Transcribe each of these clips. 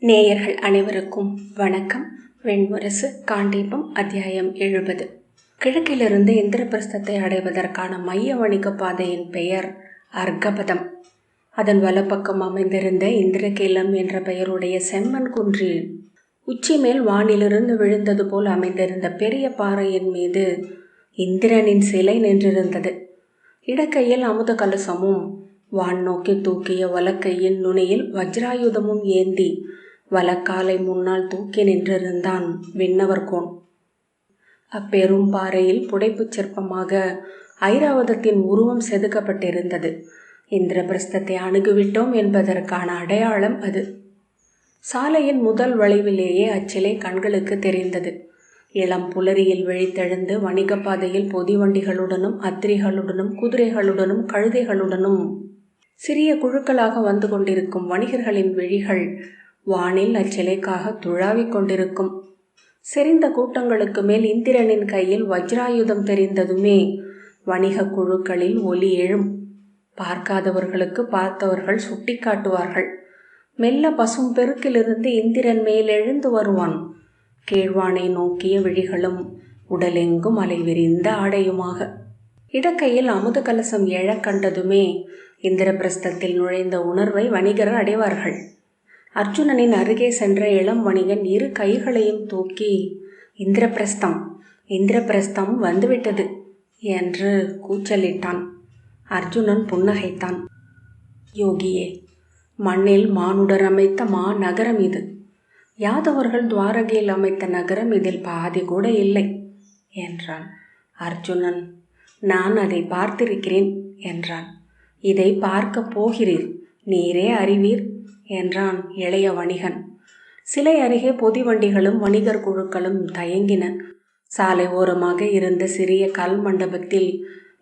நேயர்கள் அனைவருக்கும் வணக்கம். வெண்முரசு காண்டீபம் அத்தியாயம் 70. கிழக்கிலிருந்து இந்திரபிரஸ்தத்தை அடைவதற்கான மைய வணிக பாதையின் பெயர் அர்கபதம். அதன் வலப்பக்கம் அமைந்திருந்த இந்திரகீலம் என்ற பெயருடைய செம்மன் குன்றில் உச்சி மேல் வானிலிருந்து விழுந்தது போல் அமைந்திருந்த பெரிய பாறையின் மீது இந்திரனின் சிலை நின்றிருந்தது. இடக்கையில் அமுத கலசமும் வான் நோக்கி தூக்கிய வலக்கையின் நுனியில் வஜ்ராயுதமும் ஏந்தி வலக்காலை முன்னால் தூக்கி நின்றிருந்தான் விண்ணவர்கோன். அப்பெரும் பாறையில் புடைப்புச் சிற்பமாக ஐராவதத்தின் உருவம் செதுக்கப்பட்டிருந்தது. இந்திரபிரஸ்தத்தை அணுகிவிட்டோம் என்பதற்கான அடையாளம் அது. சாலையின் முதல் வளைவிலேயே அச்சிலை கண்களுக்கு தெரிந்தது. இளம் புலரியில் விழித்தெழுந்து வணிக பாதையில் பொதி வண்டிகளுடனும் அத்திரிகளுடனும் குதிரைகளுடனும் கழுதைகளுடனும் சிறிய குழுக்களாக வந்து கொண்டிருக்கும் வணிகர்களின் விழிகள் வானில் அச்சிலைக்காக துழாவிக் கொண்டிருக்கும். செறிந்த கூட்டங்களுக்கு மேல் இந்திரனின் கையில் வஜ்ராயுதம் தெரிந்ததுமே வணிக குழுக்களில் ஒலி எழும். பார்க்காதவர்களுக்கு பார்த்தவர்கள் சுட்டி காட்டுவார்கள். மெல்ல பசும் பெருக்கிலிருந்து இந்திரன் மேலெழுந்து வருவான். கீழ்வானை நோக்கிய விழிகளும் உடலெங்கும் அலை விரிந்த ஆடையுமாக. இடக்கையில் அமுத கலசம் எழக் கண்டதுமே இந்திரபிரஸ்தத்தில் நுழைந்த உணர்வை வணிகர் அடைவார்கள். அர்ஜுனனின் அருகே சென்ற இளம் வணிகன் இரு கைகளையும் தூக்கி இந்திரபிரஸ்தம் இந்திரபிரஸ்தம் வந்துவிட்டது என்று கூச்சலிட்டான். அர்ஜுனன் புன்னகைத்தான். யோகியே, மண்ணில் மானுடர் அமைத்த நகரம் இது. யாதவர்கள் துவாரகையில் அமைத்த நகரம் இதில் பாதி கூட இல்லை என்றான். அர்ஜுனன், நான் அதை பார்த்திருக்கிறேன் என்றான். இதை பார்க்க போகிறீர், நீரே அறிவீர் என்றான் இளைய வணிகன். சிலை அருகே பொதி வண்டிகளும் வணிகர் குழுக்களும் தயங்கின. சாலை ஓரமாக இருந்த சிறிய கல் மண்டபத்தில்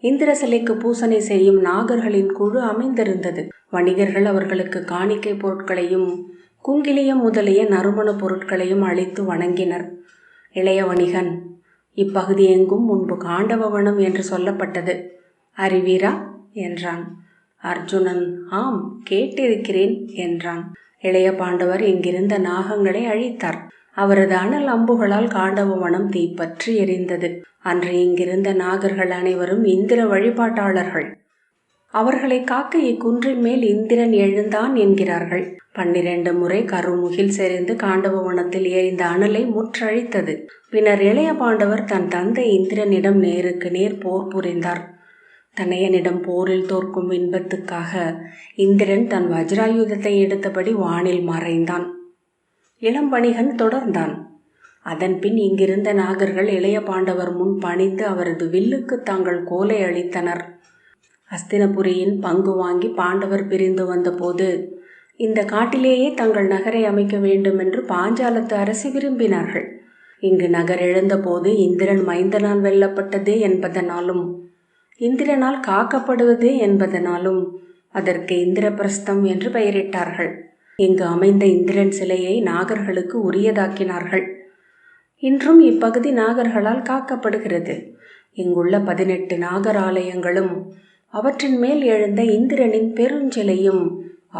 இந்திர சிலைக்கு பூசனை செய்யும் நாகர்களின் குழு அமைந்திருந்தது. வணிகர்கள் அவர்களுக்கு காணிக்கை பொருட்களையும் குங்கிலியம் முதலிய நறுமண பொருட்களையும் அளித்து வணங்கினர். இளைய வணிகன், இப்பகுதி எங்கும் முன்பு காண்டவவனம் என்று சொல்லப்பட்டது, அறிவீரா என்றான். அர்ஜுனன், ஆம், கேட்டிருக்கிறேன் என்றான். இளைய பாண்டவர் இங்கிருந்த நாகங்களை அழித்தார். அவரது அனல் அம்புகளால் காண்டவவனம் தீப்பற்றி எரிந்தது. அன்று இங்கிருந்த நாகர்கள் அனைவரும் இந்திர வழிபாட்டாளர்கள். அவர்களை காக்க இக்குன்றின் மேல் இந்திரன் எழுந்தான் என்கிறார்கள். 12 முறை கருமுகில் செறிந்து காண்டவவனத்தில் எரிந்த அனலை முற்றழித்தது. பின்னர் இளைய பாண்டவர் தன் தந்தை இந்திரனிடம் நேருக்கு நேர் போர் புரிந்தார். தனையனிடம் போரில் தோற்கும் இன்பத்துக்காக இந்திரன் தன் வஜ்ராயுதத்தை எடுத்தபடி வானில் மறைந்தான். இளம் வணிகன் தொடர்ந்தான். அதன் பின் இங்கிருந்த நாகர்கள் இளைய பாண்டவர் முன் பணிந்து அவரது வில்லுக்கு தாங்கள் கோலை அளித்தனர். அஸ்தினபுரியின் பங்கு வாங்கி பாண்டவர் பிரிந்து வந்தபோது இந்த காட்டிலேயே தங்கள் நகரை அமைக்க வேண்டும் என்று பாஞ்சாலத்து அரசி விரும்பினார்கள். இங்கு நகர் எழுந்த போது இந்திரன் மைந்தனால் வெல்லப்பட்டது என்பதனாலும் இந்திரனால் காக்கப்படுவது என்பதனாலும் அதற்கு இந்திரபிரஸ்தம் என்று பெயரிட்டார்கள். இங்கு அமைந்த இந்திரன் சிலையை நாகர்களுக்கு உரியதாக்கினார்கள். இன்றும் இப்பகுதி நாகர்களால் காக்கப்படுகிறது. இங்குள்ள 18 நாகர் ஆலயங்களும் அவற்றின் மேல் எழுந்த இந்திரனின் பெருஞ்சிலையும்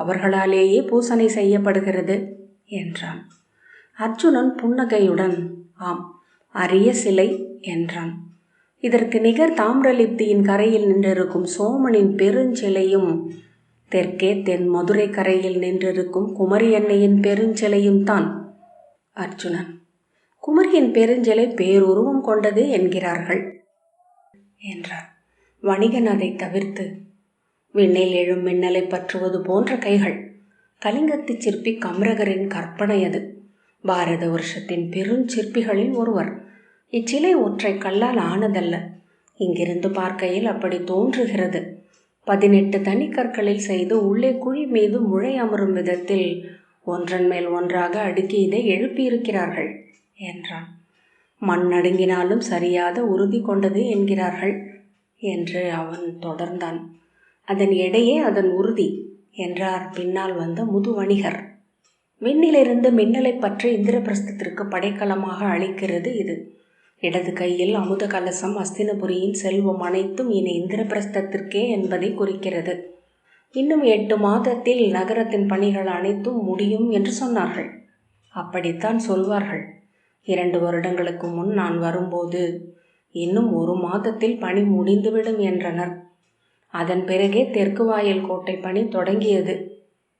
அவர்களாலேயே பூசனை செய்யப்படுகிறது என்றான். அர்ஜுனன் புன்னகையுடன், ஆம், அரிய சிலை என்றான். இதற்கு நிகர் தாமிரலிப்தியின் கரையில் நின்றிருக்கும் சோமனின் பெருஞ்சிலையும் தெற்கே தென் மதுரை கரையில் நின்றிருக்கும் குமரி அன்னையின் பெருஞ்சிலையும் தான். அர்ஜுனன், குமரியின் பெருஞ்சிலை பேருருவம் கொண்டது என்கிறார்கள் என்றார். வணிகன் அதை தவிர்த்து, விண்ணில் எழும் மின்னலை பற்றுவது போன்ற கைகள். கலிங்கத்து சிற்பி கம்ரகரின் கற்பனை அது. பாரத வருஷத்தின் பெருஞ்சிற்பிகளில் ஒருவர். இச்சிலை ஒற்றை கல்லால் ஆனதல்ல. இங்கிருந்து பார்க்கையில் அப்படி தோன்றுகிறது. 18 தனிக்கற்களில் செய்து உள்ளே குழி மீது முளை அமரும் விதத்தில் ஒன்றன் மேல் ஒன்றாக அடுக்கி இதை எழுப்பியிருக்கிறார்கள் என்றான். மண் நடுங்கினாலும் சரியாத உறுதி கொண்டது என்கிறார்கள் என்று அவன் தொடர்ந்தான். அதன் எடையே அதன் உறுதி என்றார் பின்னால் வந்த முது வணிகர். விண்ணிலிருந்து மின்னலை பற்றி இந்திரபிரஸ்தத்திற்கு படைக்கலமாக அளிக்கிறது இது. இடது கையில் அமுத கலசம் அஸ்தினபுரியின் செல்வம் அனைத்தும் இனி இந்திரபிரஸ்தத்திற்கே என்பதை குறிக்கிறது. இன்னும் 8 மாதத்தில் நகரத்தின் பணிகள் அனைத்தும் முடியும் என்று சொன்னார்கள். அப்படித்தான் சொல்வார்கள். 2 வருடங்களுக்கு முன் நான் வரும்போது இன்னும் 1 மாதத்தில் பணி முடிந்துவிடும் என்றனர். அதன் பிறகே தெற்கு வாயில் கோட்டை பணி தொடங்கியது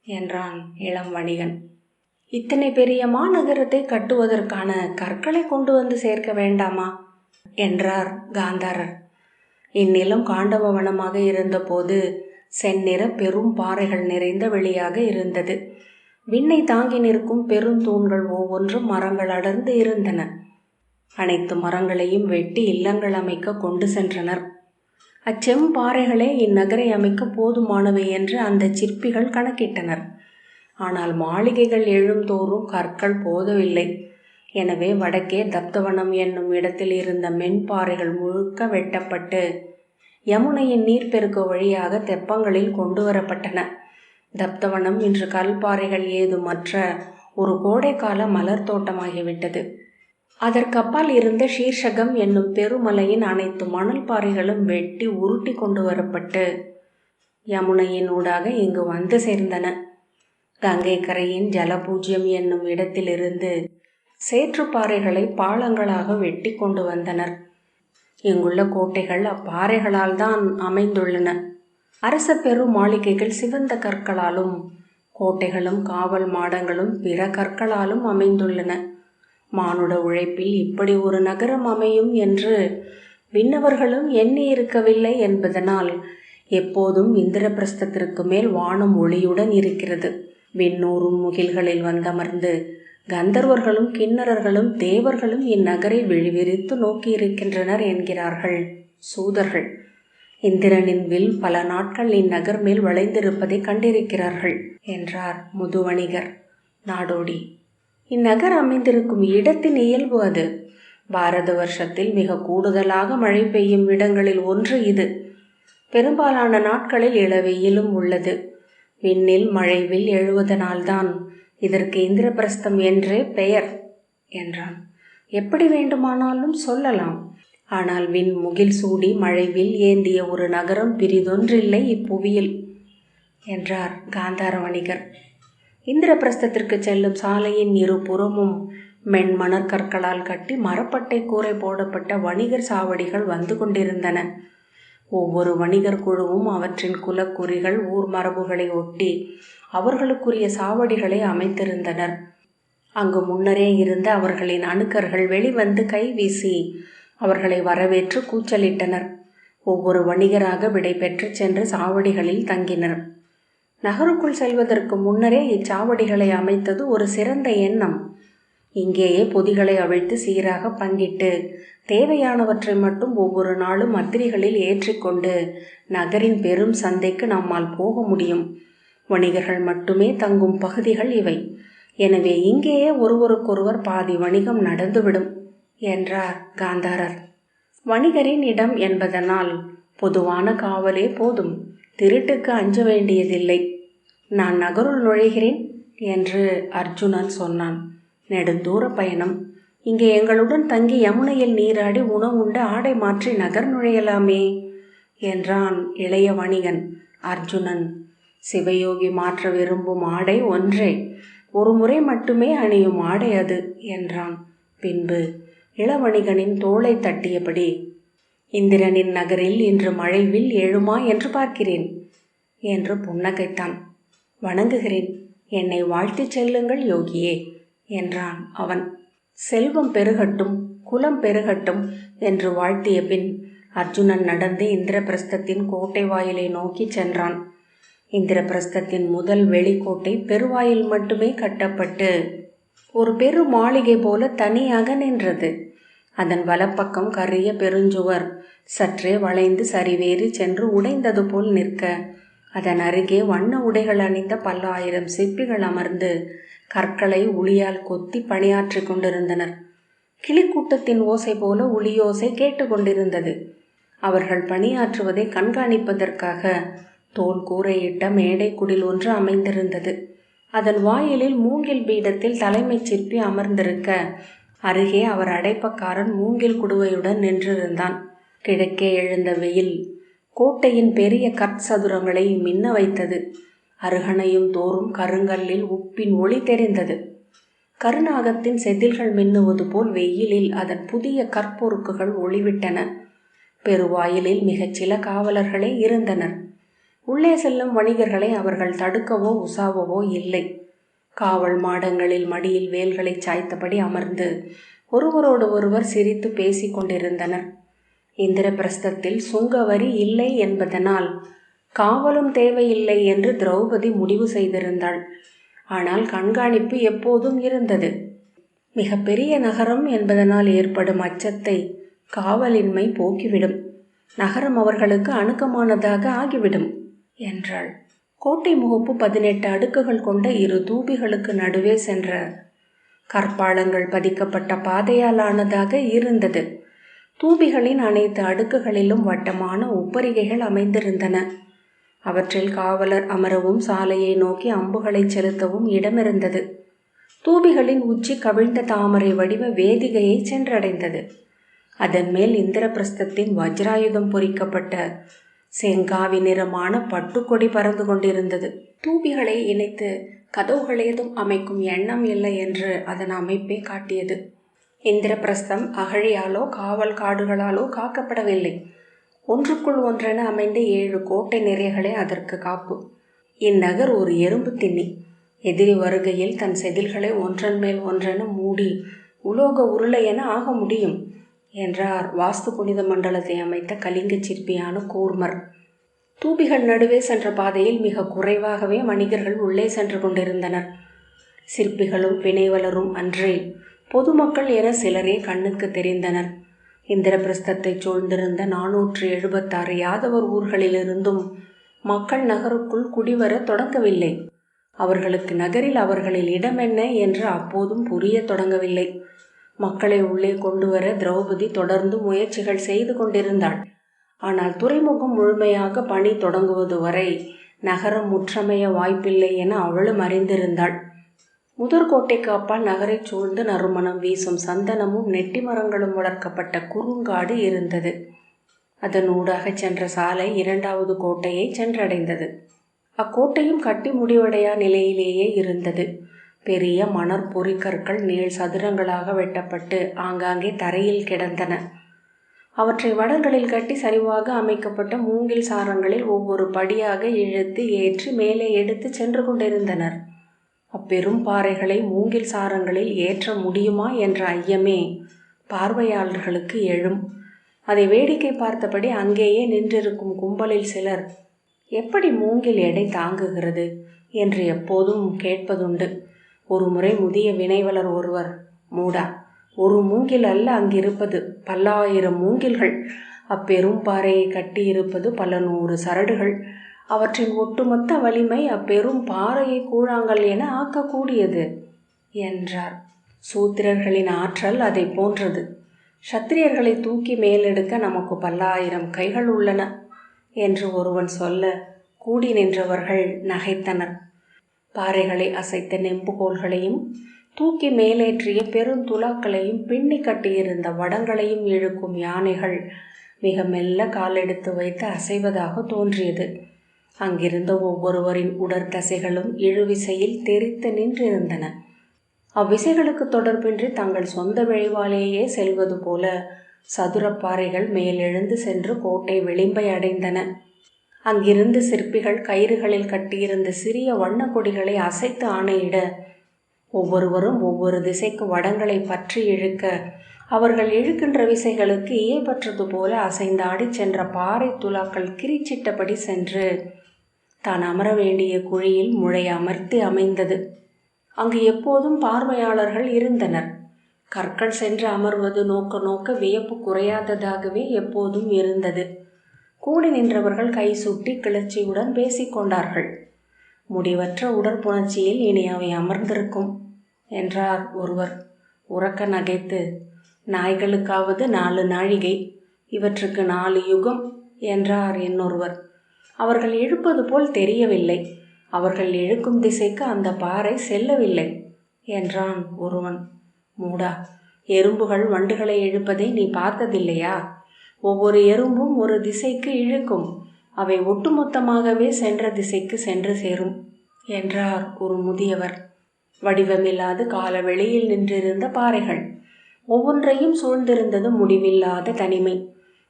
என்றான் இளம் வணிகன். இத்தனை பெரிய மாநகரத்தை கட்டுவதற்கான கற்களை கொண்டு வந்து சேர்க்க வேண்டாமா என்றார் காந்தாரர். இந்நிலம் காண்டவ வனமாக இருந்தபோது செந்நிற பெரும் பாறைகள் நிறைந்த வெளியாக இருந்தது. விண்ணை தாங்கி நிற்கும் பெருந்தூண்கள் ஒவ்வொன்றும் மரங்கள் அடர்ந்து இருந்தன. அனைத்து மரங்களையும் வெட்டி இல்லங்கள் அமைக்க கொண்டு சென்றனர். அச்செம்பாறைகளே இந்நகரை அமைக்க போதுமானவை என்று அந்த சிற்பிகள் கணக்கிட்டனர். ஆனால் மாளிகைகள் எழுந்தோறும் கற்கள் போதவில்லை. எனவே வடக்கே தப்தவனம் என்னும் இடத்தில் இருந்த மென்பாறைகள் முழுக்க வெட்டப்பட்டு யமுனையின் நீர்ப்பெருக்க வழியாக தெப்பங்களில் கொண்டு வரப்பட்டன. தப்தவனம் இன்று கல்பாறைகள் ஏதுமற்ற ஒரு கோடைக்கால மலர் தோட்டமாகிவிட்டது. அதற்கப்பால் இருந்த ஷீர்ஷகம் என்னும் பெருமலையின் அனைத்து மணல் பாறைகளும் வெட்டி உருட்டி கொண்டு வரப்பட்டு யமுனையின் ஊடாக இங்கு வந்து சேர்ந்தன. கங்கை கரையின் ஜலபூஜ்யம் என்னும் இடத்திலிருந்து சேற்றுப்பாறைகளை பாலங்களாக வெட்டி கொண்டு வந்தனர். இங்குள்ள கோட்டைகள் அப்பாறைகளால் தான் அமைந்துள்ளன. அரச பெரு மாளிகைகள் சிவந்த கற்களாலும், கோட்டைகளும் காவல் மாடங்களும் பிற கற்களாலும் அமைந்துள்ளன. மானுட உழைப்பில் இப்படி ஒரு நகரம் அமையும் என்று விண்ணவர்களும் எண்ணி இருக்கவில்லை என்பதனால் எப்போதும் இந்திரபிரஸ்தத்திற்கு மேல் வானம் ஒளியுடன் இருக்கிறது. விண்ணூரும் முகில்களில் வந்தமர்ந்து கந்தர்வர்களும் கிண்ணறர்களும் தேவர்களும் இந்நகரை விழிவிரித்து நோக்கி இருக்கின்றனர் என்கிறார்கள் சூதர்கள். இந்திரனின் வில் பல நாட்கள் இந்நகர் மேல் வளைந்திருப்பதை கண்டிருக்கிறார்கள் என்றார் முதுவணிகர் நாடோடி. இந்நகர் அமைந்திருக்கும் இடத்தின் இயல்பு அது. பாரத வருஷத்தில் மிக கூடுதலாக மழை பெய்யும் இடங்களில் ஒன்று இது. பெரும்பாலான நாட்களில் இளவெயிலும் உள்ளது. விண்ணில் மழைவில் எழுவதனால்தான் இதற்கு இந்திரபிரஸ்தம் என்றே பெயர் என்றான். எப்படி வேண்டுமானாலும் சொல்லலாம். ஆனால் விண் முகில் சூடி மழைவில் ஏந்திய ஒரு நகரம் பிரிதொன்றில்லை இப்புவியில் என்றார் காந்தார வணிகர். இந்திரபிரஸ்தத்திற்கு செல்லும் சாலையின் இருபுறமும் மென்மணற்கற்களால் கட்டி மரப்பட்டை கூரை போடப்பட்ட வணிகர் சாவடிகள் வந்து கொண்டிருந்தன. ஒவ்வொரு வணிகர் குழுவும் அவற்றின் குலக்குறிகள் ஊர் மரபுகளை ஒட்டி அவர்களுக்குரிய சாவடிகளை அமைத்திருந்தனர். அங்கு முன்னரே இருந்த அவர்களின் அணுக்கர்கள் வெளிவந்து கைவீசி அவர்களை வரவேற்று கூச்சலிட்டனர். ஒவ்வொரு வணிகராக விடை பெற்று சென்று சாவடிகளில் தங்கினர். நகருக்குள் செல்வதற்கு முன்னரே இச்சாவடிகளை அமைத்தது ஒரு சிறந்த எண்ணம். இங்கேயே பொதிகளை அவிழ்த்து சீராக பங்கிட்டு தேவையானவற்றை மட்டும் ஒவ்வொரு நாளும் அத்திரிகளில் ஏற்றிக்கொண்டு நகரின் பெரும் சந்தைக்கு நம்மால் போக முடியும். வணிகர்கள் மட்டுமே தங்கும் பகுதிகள் இவை. எனவே இங்கேயே ஒருவருக்கொருவர் பாதி வணிகம் நடந்துவிடும் என்றார் காந்தாரர். வணிகரின் இடம் என்பதனால் பொதுவான காவலே போதும். திருட்டுக்கு அஞ்ச வேண்டியதில்லை. நான் நகருள் நுழைகிறேன் என்று அர்ஜுனன் சொன்னான். நெடுந்தூர பயணம். இங்கே எங்களுடன் தங்கி யமுனையில் நீராடி உணவுண்டு ஆடை மாற்றி நகர் நுழையலாமே என்றான் இளைய வணிகன். அர்ஜுனன், சிவயோகி மாற்ற விரும்பும் ஆடை ஒன்றே, ஒரு முறை மட்டுமே அணியும் ஆடை அது என்றான். பின்பு இளவணிகனின் தோளை தட்டியபடி, இந்திரனின் நகரில் இன்று மழைவில் எழுமா என்று பார்க்கிறேன் என்று புன்னகைத்தான். வணங்குகிறேன், என்னை வாழ்த்திச் செல்லுங்கள் யோகியே என்றான் அவன். செல்வம் பெருகட்டும், குலம் பெருகட்டும் என்று வாழ்த்திய பின் அர்ஜுனன் நடந்து இந்திரபிரஸ்தத்தின் கோட்டை வாயிலை நோக்கி சென்றான். இந்திரபிரஸ்தத்தின் முதல் வெளிக்கோட்டை பெருவாயில் மட்டுமே கட்டப்பட்டு ஒரு பெரு மாளிகை போல தனியாக நின்றது. அதன் வலப்பக்கம் கரிய பெருஞ்சுவர் சற்றே வளைந்து சரிவேறி சென்று உடைந்தது போல் நிற்க, அதன் அருகே வண்ண உடைகள் அணிந்த பல்லாயிரம் சிற்பிகள் அமர்ந்து கற்களை உளியால் கொத்தி பணியாற்றி கொண்டிருந்தனர். கிளிக்கூட்டத்தின் ஓசை போல உளியோசை கேட்டுக்கொண்டிருந்தது. அவர்கள் பணியாற்றுவதை கண்காணிப்பதற்காக தோல் கூரையிட்ட மேடை குடில் ஒன்று அமைந்திருந்தது. அதன் வாயிலில் மூங்கில் பீடத்தில் தலைமைச் சிற்பி அமர்ந்திருக்க, அருகே அவர் அடைப்பக்காரன் மூங்கில் குடுவையுடன் நின்றிருந்தான். கிழக்கே எழுந்த வெயில் கோட்டையின் பெரிய கற்சதுரங்களை மின்ன வைத்தது. அருகணையும் தோறும் கருங்கல்லில் உப்பின் ஒளி தெரிந்தது. கருநாகத்தின் செதில்கள் மின்னுவது போல் வெயிலில் அதன் புதிய கற்பொருக்குகள் ஒளிவிட்டன. பெருவாயிலில் மிகச் சில காவலர்களே இருந்தனர். உள்ளே செல்லும் வணிகர்களை அவர்கள் தடுக்கவோ உசாவவோ இல்லை. காவல் மாடங்களில் மடியில் வேல்களை சாய்த்தபடி அமர்ந்து ஒருவரோடு ஒருவர் சிரித்து பேசி கொண்டிருந்தனர். இந்திரபிரஸ்தத்தில் சுங்க வரி இல்லை என்பதனால் காவலும் தேவையில்லை என்று திரௌபதி முடிவு செய்திருந்தாள். ஆனால் கண்காணிப்பு எப்போதும் இருந்தது. மிக பெரிய நகரம் என்பதனால் ஏற்படும் அச்சத்தை காவலின்மை போக்கிவிடும். நகரம் அவர்களுக்கு அணுக்கமானதாக ஆகிவிடும் என்றாள். கோட்டை முகப்பு 18 அடுக்குகள் கொண்ட 2 தூபிகளுக்கு நடுவே சென்ற கற்பாளங்கள் பதிக்கப்பட்ட பாதையால் ஆனதாக இருந்தது. தூபிகளின் அனைத்து அடுக்குகளிலும் வட்டமான உப்பரிகைகள் அமைந்திருந்தன. அவற்றில் காவலர் அமரவும் சாலையை நோக்கி அம்புகளை செலுத்தவும் இடமிருந்தது. தூபிகளின் உச்சி கவிழ்ந்த தாமரை வடிவ வேதிகையை சென்றடைந்தது. அதன் மேல் இந்திரபிரஸ்தத்தின் வஜ்ராயுதம் பொறிக்கப்பட்ட செங்காவி நிறமான பட்டுக்கொடி பறந்து கொண்டிருந்தது. தூபிகளை இணைத்து கதவுகளேதும் அமைக்கும் எண்ணம் இல்லை என்று அதன் அமைப்பை காட்டியது. இந்திரபிரஸ்தம் அகழியாலோ காவல் காடுகளாலோ காக்கப்படவில்லை. ஒன்றுக்குள் ஒன்றென அமைந்த 7 கோட்டை நிறைகளே அதற்கு காப்பு. இந்நகர் ஒரு எறும்பு திண்ணி. எதிரி வருகையில் தன் செதில்களை ஒன்றன் மேல் ஒன்றென மூடி உலோக உருளை என ஆக முடியும் என்றார் வாஸ்து புனித மண்டலத்தை அமைத்த கலிங்க சிற்பியான கூர்மர். தூபிகள் நடுவே சென்ற பாதையில் மிக குறைவாகவே வணிகர்கள் உள்ளே சென்று கொண்டிருந்தனர். சிற்பிகளும் பிணைவலரும் அன்றே பொதுமக்கள் என சிலரே கண்ணுக்கு தெரிந்தனர். இந்திரபிரஸ்தத்தை சூழ்ந்திருந்த 476 யாதவர் ஊர்களிலிருந்தும் மக்கள் நகருக்குள் குடிவர தொடங்கவில்லை. அவர்களுக்கு நகரில் அவர்களில் இடமென்ன என்று அப்போதும் புரிய தொடங்கவில்லை. மக்களை உள்ளே கொண்டு வர திரௌபதி தொடர்ந்து முயற்சிகள் செய்து கொண்டிருந்தாள். ஆனால் துறைமுகம் முழுமையாக பணி தொடங்குவது வரை நகரம் முற்றமைய வாய்ப்பில்லை என அவளும் அறிந்திருந்தாள். முதற்கோட்டைக்கு அப்பால் நகரை சூழ்ந்து நறுமணம் வீசும் சந்தனமும் நெட்டி மரங்களும் வளர்க்கப்பட்ட குறுங்காடு இருந்தது. அதன் ஊடாக சென்ற சாலை 2வது கோட்டையை சென்றடைந்தது. அக்கோட்டையும் கட்டி முடிவடையா நிலையிலேயே இருந்தது. பெரிய மணற் பொறிக்கற்கள் நீள் சதுரங்களாக வெட்டப்பட்டு ஆங்காங்கே தரையில் கிடந்தன. அவற்றை வடங்களில் கட்டி சரிவாக அமைக்கப்பட்ட மூங்கில் சாரங்களில் ஒவ்வொரு படியாக இழுத்து ஏற்றி மேலே எடுத்து சென்று கொண்டிருந்தனர். அப்பெரும் பாறைகளை மூங்கில் சாரங்களில் ஏற்ற முடியுமா என்ற ஐயமே பார்வையாளர்களுக்கு எழும். அதை வேடிக்கை பார்த்தபடி அங்கேயே நின்றிருக்கும் கும்பலில் சிலர் எப்படி மூங்கில் எடை தாங்குகிறது என்று எப்போதும் கேட்பதுண்டு. ஒரு முறை முதிய வினைவலர் ஒருவர், மூடா, ஒரு மூங்கில் அல்ல அங்கிருப்பது, பல்லாயிரம் மூங்கில்கள். அப்பெரும் பாறையை கட்டியிருப்பது பல 100 சரடுகள். அவற்றின் ஒட்டுமொத்த வலிமை அப்பெரும் பாறையை கூழாங்கல் என ஆக்கக்கூடியது என்றார். சூத்திரர்களின் ஆற்றல் அதை போன்றது. சத்திரியர்களை தூக்கி மேலெடுக்க நமக்கு பல்லாயிரம் கைகள் உள்ளன என்று ஒருவன் சொல்ல கூடி நின்றவர்கள் நகைத்தனர். பாறைகளை அசைத்த நெம்புகோல்களையும் தூக்கி மேலேற்றிய பெருந்துலாக்களையும் பின்னி கட்டியிருந்த வடங்களையும் இழுக்கும் யானைகள் மிக மெல்ல காலெடுத்து வைத்து அசைவதாக தோன்றியது. அங்கிருந்த ஒவ்வொருவரின் உடற்தசைகளும் இழுவிசையில் தெரித்து நின்றிருந்தன. அவ்விசைகளுக்கு தொடர்பின்றி தங்கள் சொந்த விழைவாலேயே செல்வது போல சதுரப்பாறைகள் மேலெழுந்து சென்று கோட்டை விளிம்பை அடைந்தன. அங்கிருந்து சிற்பிகள் கயிறுகளில் கட்டியிருந்த சிறிய வண்ண கொடிகளை அசைத்து ஆணையிட ஒவ்வொருவரும் ஒவ்வொரு திசைக்கு வடங்களை பற்றி இழுக்க அவர்கள் இழுக்கின்ற விசைகளுக்கு இயைபற்றது போல அசைந்தாடி சென்ற பாறை துலாக்கள் கிரிச்சிட்டபடி சென்று தான் அமர வேண்டிய குழியில் முளை அமர்த்தி அமைந்தது. அங்கு எப்போதும் பார்வையாளர்கள் இருந்தனர். கற்கள் சென்று அமர்வது நோக்க நோக்க வியப்பு குறையாததாகவே எப்போதும் இருந்தது. கூடி நின்றவர்கள் கை சுட்டி கிளர்ச்சியுடன் பேசிக்கொண்டார்கள். முடிவற்ற உடற்புணர்ச்சியில் இனி அவை அமர்ந்திருக்கும் என்றார் ஒருவர். உறக்க நகைத்து, நாய்களுக்காவது 4 நாழிகை, இவற்றுக்கு 4 யுகம் என்றார் இன்னொருவர். அவர்கள் இழுப்பது போல் தெரியவில்லை. அவர்கள் இழுக்கும் திசைக்கு அந்த பாறை செல்லவில்லை என்றான் ஒருவன். மூடா, எறும்புகள் வண்டுகளை இழுப்பதை நீ பார்த்ததில்லையா? ஒவ்வொரு எறும்பும் ஒரு திசைக்கு இழுக்கும். அவை ஒட்டுமொத்தமாகவே சென்ற திசைக்கு சென்று சேரும் என்றார் ஒரு முதியவர். வடிவமில்லாது கால வெளியில் நின்றிருந்த பாறைகள். ஒவ்வொன்றையும் சூழ்ந்திருந்தது முடிவில்லாத தனிமை.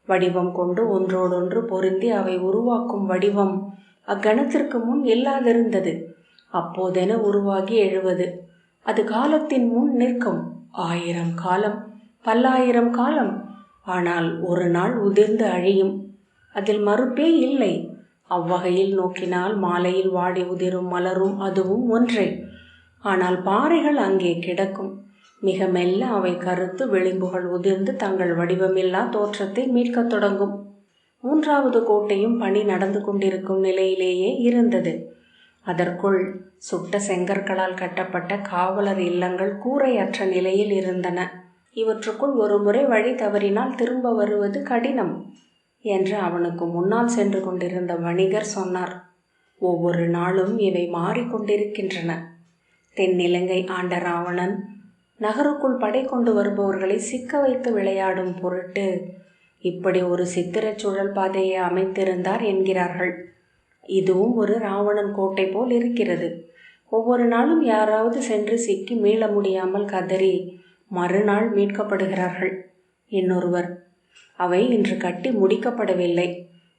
வடிவம் கொண்டு ஒன்றோடொன்று பொருந்தி அவை உருவாக்கும் வடிவம் அக்கணத்திற்கு முன் இல்லாதிருந்தது. அப்போதென உருவாகி எழுவது. அது காலத்தின் முன் நிற்கும். 1000 காலம், 1000 காலம். ஆனால் ஒரு நாள் உதிர்ந்து அழியும். அதில் மறுப்பே இல்லை. அவ்வகையில் நோக்கினால் மாலையில் வாடி உதிரும் மலரும் அதுவும் ஒன்றே. ஆனால் பாறைகள் அங்கே கிடக்கும். மிக மெல்ல அவை கருத்து விளிம்புகள் உதிர்ந்து தங்கள் வடிவமில்லா தோற்றத்தை மீட்கத் தொடங்கும். 3வது கோட்டையும் பணி நடந்து கொண்டிருக்கும் நிலையிலேயே இருந்தது. அதற்குள் சுட்ட செங்கற்களால் கட்டப்பட்ட காவலர் இல்லங்கள் கூரையற்ற நிலையில் இருந்தன. இவற்றுக்குள் ஒரு முறை வழி தவறினால் திரும்ப வருவது கடினம் என்று அவனுக்கு முன்னால் சென்று கொண்டிருந்த வணிகர் சொன்னார். ஒவ்வொரு நாளும் இவை மாறிக்கொண்டிருக்கின்றன. தென்னிலங்கை ஆண்ட ராவணன் நகருக்குள் படை கொண்டு வருபவர்களை சிக்க வைத்து விளையாடும் பொருட்டு இப்படி ஒரு சித்திரச் சுழல் பாதையை அமைத்திருந்தார் என்கிறார்கள். இதுவும் ஒரு ராவணன் கோட்டை போல் இருக்கிறது. ஒவ்வொரு நாளும் யாராவது சென்று சிக்கி மீள முடியாமல் கதறி மறுநாள் மீட்கப்படுகிறார்கள். இன்னொருவர், அவை இன்று கட்டி முடிக்கப்படவில்லை,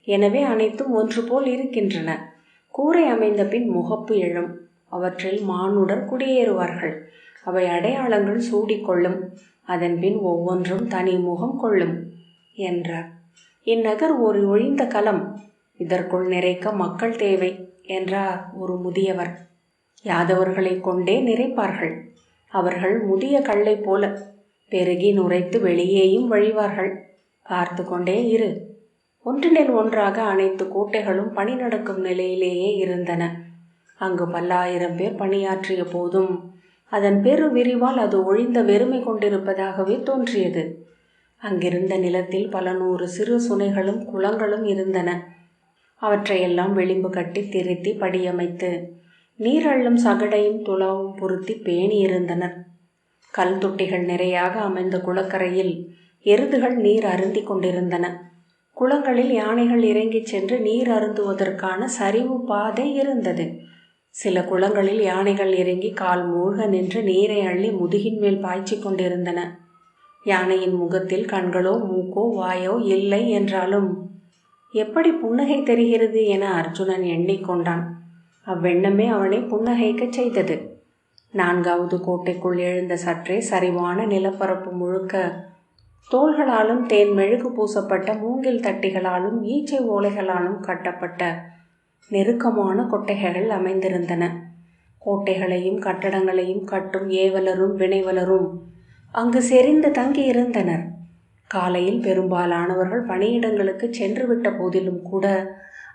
எனவே அனைத்தும் ஒன்று போல் இருக்கின்றன. கூரை அமைந்த பின் முகப்பு எழும். அவற்றில் மானுடர் குடியேறுவார்கள். அவை அடையாளங்கள் சூடிக்கொள்ளும். அதன் பின் ஒவ்வொன்றும் தனி முகம் கொள்ளும் என்றார். இந்நகர் ஒரு ஒழிந்த களம். இதற்குள் நிறைக்க மக்கள் தேவை என்றார் ஒரு முதியவர். யாதவர்களை கொண்டே நிறைப்பார்கள். அவர்கள் முதிய கல்லை போல பெருகி நுரைத்து வெளியேயும் வழிவார்கள். பார்த்து கொண்டே இரு. ஒன்றினில் ஒன்றாக அனைத்து கோட்டைகளும் பணி நடக்கும் நிலையிலேயே இருந்தன. அங்கு 10,000 பேர் பணியாற்றிய போதும் அதன் பெரு விரிவால் அது ஒழிந்த வெறுமை கொண்டிருப்பதாகவே தோன்றியது. அங்கிருந்த நிலத்தில் பல 100 சிறு சுனைகளும் குளங்களும் இருந்தன. அவற்றையெல்லாம் விளிம்பு கட்டி திருத்தி படியமைத்து நீரள்ளும் சகடையும் துளாவும் பொருத்தி பேணி இருந்தனர். கல் தொட்டிகள் நிறையாக அமைந்த குளக்கரையில் எருதுகள் நீர் அருந்தி கொண்டிருந்தன. குளங்களில் யானைகள் இறங்கிச் சென்று நீர் அருந்துவதற்கான சரிவு பாதை இருந்தது. சில குளங்களில் யானைகள் இறங்கி கால் மூழ்க நின்று நீரை அள்ளி முதுகின் மேல் பாய்ச்சி கொண்டிருந்தன. யானையின் முகத்தில் கண்களோ மூக்கோ வாயோ இல்லை என்றாலும் எப்படி புன்னகை தெரிகிறது என அர்ஜுனன் எண்ணிக்கொண்டான். அவ்வெண்ணமே அவனை புன்னகைக்கச் செய்தது. 4வது கோட்டைக்குள் எழுந்த சற்றே சரிவான நிலப்பரப்பு முழுக்க தோள்களாலும் தேன் மெழுகு பூசப்பட்ட மூங்கில் தட்டிகளாலும் ஈச்சை ஓலைகளாலும் கட்டப்பட்ட நெருக்கமான கொட்டகைகள் அமைந்திருந்தன. கோட்டைகளையும் கட்டடங்களையும் கட்டும் ஏவலரும் வினைவலரும் அங்கு செறிந்து தங்கி இருந்தனர். காலையில் பெரும்பாலானவர்கள் பணியிடங்களுக்கு சென்றுவிட்ட போதிலும் கூட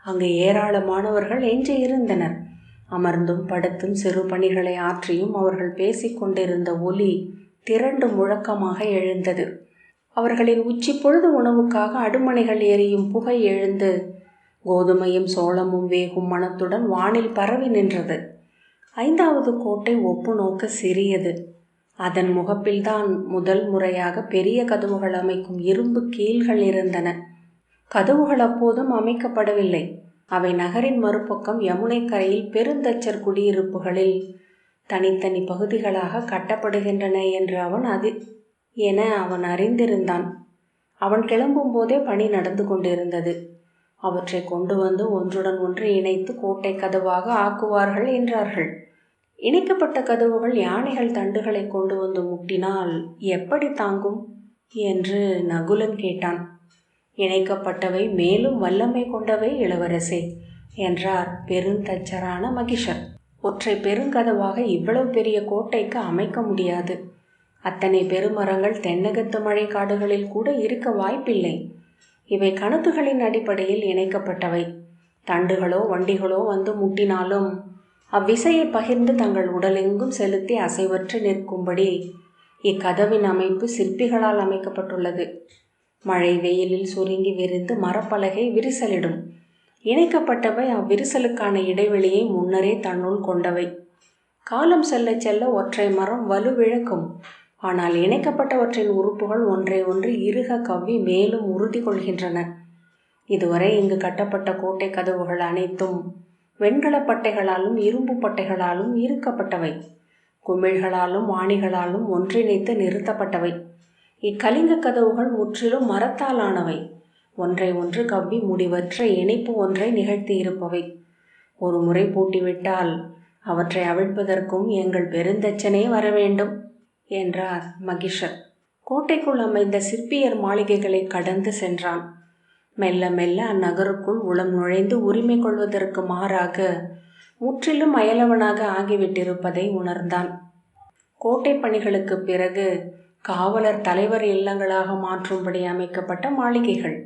அங்கு ஏராளமானவர்கள் எஞ்சி இருந்தனர். அமர்ந்தும் படுத்தும் சிறு பணிகளை ஆற்றியும் அவர்கள் பேசிக்கொண்டிருந்த ஒலி திரண்டு முழக்கமாக எழுந்தது. அவர்களின் உச்சி பொழுது உணவுக்காக அடுமனைகள் எரியும் புகை எழுந்து கோதுமையும் சோளமும் வேகும் மணத்துடன் வானில் பரவி நின்றது. 5வது கோட்டை ஒப்பு நோக்க சிறியது. அதன் முகப்பில்தான் முதல் முறையாக பெரிய கதவுகள் அமைக்கும் இரும்பு கீல்கள் இருந்தன. கதவுகள் அப்போதும் அமைக்கப்படவில்லை. அவை நகரின் மறுபக்கம் யமுனை கரையில் பெருந்தச்சர் குடியிருப்புகளில் தனித்தனி பகுதிகளாக கட்டப்படுகின்றன என்று அவன் அறிந்திருந்தான். அவன் கிளம்பும் போதே பணி நடந்து கொண்டிருந்தது. அவற்றை கொண்டு வந்து ஒன்றுடன் ஒன்று இணைத்து கோட்டை கதவாக ஆக்குவார்கள் என்றார்கள். இணைக்கப்பட்ட கதவுகள் யானைகள் தண்டுகளை கொண்டு வந்து முட்டினால் எப்படி தாங்கும் என்று நகுலன் கேட்டான். இணைக்கப்பட்டவை மேலும் வல்லமை கொண்டவை இளவரசே என்றார் பெருந்தச்சரான மகிஷர். ஒற்றை பெருங்கதவாக இவ்வளவு பெரிய கோட்டைக்கு அமைக்க முடியாது. அத்தனை பெருமரங்கள் தென்னகத்து மழை காடுகளில் கூட இருக்க வாய்ப்பில்லை. இவை கணத்துகளின் அடிப்படையில் இணைக்கப்பட்டவை. தண்டுகளோ வண்டிகளோ வந்து முட்டினாலும் அவ்விசையை பகிர்ந்து தங்கள் உடலெங்கும் செலுத்தி அசைவற்று நிற்கும்படி இக்கதவின் அமைப்பு சிற்பிகளால் அமைக்கப்பட்டுள்ளது. மழை வெயிலில் சுருங்கி விரிந்து மரப்பலகை விரிசலிடும். இணைக்கப்பட்டவை அவ்விரிசலுக்கான இடைவெளியை முன்னரே தன்னுள் கொண்டவை. காலம் செல்ல செல்ல ஒற்றை மரம் வலுவிழக்கும். ஆனால் இணைக்கப்பட்டவற்றின் உறுப்புகள் ஒன்றை ஒன்று இறுக கவ்வி மேலும் உறுதி கொள்கின்றன. இதுவரை இங்கு கட்டப்பட்ட கோட்டை கதவுகள் அனைத்தும் வெண்கல பட்டைகளாலும் இரும்பு பட்டைகளாலும் இருக்கப்பட்டவை. குமிழ்களாலும் ஆணிகளாலும் ஒன்றிணைத்து நிறுத்தப்பட்டவை. இக்கலிங்க கதவுகள் முற்றிலும் மரத்தாலானவை. ஒன்றை ஒன்று கவ்வி முடிவற்ற இணைப்பு ஒன்றை நிகழ்த்தியிருப்பவை. ஒரு முறை பூட்டிவிட்டால் அவற்றை அவிழ்ப்பதற்கும் எங்கள் பெருந்தச்சனே வர வேண்டும் என்றார் மகிஷர். கோட்டைக்குள் அமைந்த சிற்பியர் மாளிகைகளை கடந்து சென்றான். மெல்ல மெல்ல அந்நகருக்குள் உளம் நுழைந்து உரிமை கொள்வதற்கு மாறாக முற்றிலும் அயலவனாக ஆகிவிட்டிருப்பதை உணர்ந்தான். கோட்டை பணிகளுக்கு பிறகு காவலர் தலைவர் இல்லங்களாக மாற்றும்படி அமைக்கப்பட்ட மாளிகைகள்.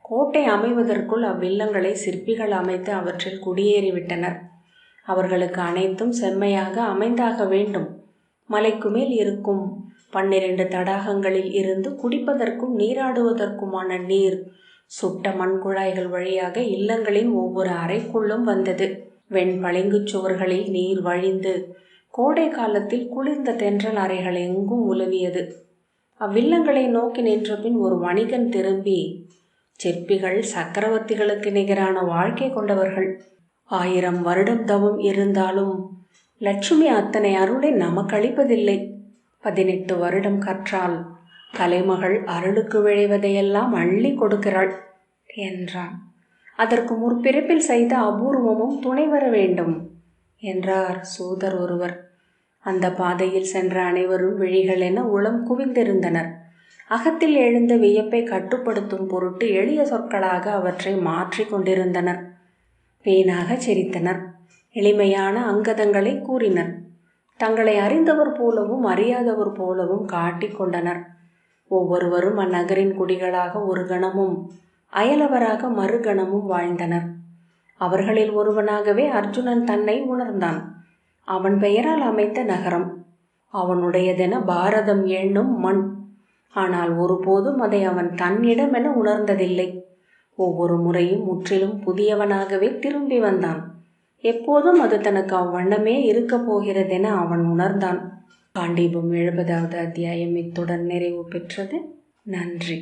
கோட்டை அமைவதற்குள் அவ்வில்லங்களை சிற்பிகள் அமைத்து அவற்றில் குடியேறிவிட்டனர். அவர்களுக்கு அனைத்தும் செம்மையாக அமைந்தாக வேண்டும். மலைக்கு மேல் இருக்கும் 12 தடாகங்களில் இருந்து குடிப்பதற்கும் நீராடுவதற்குமான நீர் சுட்ட மண்குழாய்கள் வழியாக இல்லங்களின் ஒவ்வொரு அறைக்குள்ளும் வந்தது. வெண்பளிங்கு சுவர்களில் நீர் வழிந்து கோடை காலத்தில் குளிர்ந்த தென்றல் அறைகள் எங்கும் உலவியது. அவ்வில்லங்களை நோக்கி நின்ற பின் ஒரு வணிகன் திரும்பி, சிற்பிகள் சக்கரவர்த்திகளுக்கு நிகரான வாழ்க்கை கொண்டவர்கள். 1000 வருடம் தவம் இருந்தாலும் லட்சுமி அத்தனை அருளை நமக்களிப்பதில்லை. 18 வருடம் கற்றால் கலைமகள் அருளுக்கு விழைவதையெல்லாம் அள்ளி கொடுக்கிறாள் என்றான். அதற்கு முற்பிறப்பில் செய்த அபூர்வமும் துணை வர வேண்டும் என்றார் சூதர் ஒருவர். அந்த பாதையில் சென்ற அனைவரும் விழிகள் என உளம் குவிந்திருந்தனர். அகத்தில் எழுந்த வியப்பை கட்டுப்படுத்தும் பொருட்டு எளிய சொற்களாக அவற்றை மாற்றி கொண்டிருந்தனர். வீணாக சிரித்தனர். எளிமையான அங்கதங்களை கூறினர். தங்களை அறிந்தவர் போலவும் அறியாதவர் போலவும் காட்டிக் கொண்டனர். ஒவ்வொருவரும் அந்நகரின் குடிகளாக ஒரு கணமும் அயலவராக மறுகணமும் வாழ்ந்தனர். அவர்களில் ஒருவனாகவே அர்ஜுனன் தன்னை உணர்ந்தான். அவன் பெயரால் அமைந்த நகரம், அவனுடையதென பாரதம் எண்ணும் மண். ஆனால் ஒருபோதும் அதை அவன் தன்னிடமென உணர்ந்ததில்லை. ஒவ்வொரு முறையும் முற்றிலும் புதியவனாகவே திரும்பி வந்தான். எப்போதும் அது தனக்கு அவ்வண்ணமே இருக்கப் போகிறதென அவன் உணர்ந்தான். காண்டீபம் 70வது அத்தியாயம் இத்துடன் நிறைவு பெற்றது. நன்றி.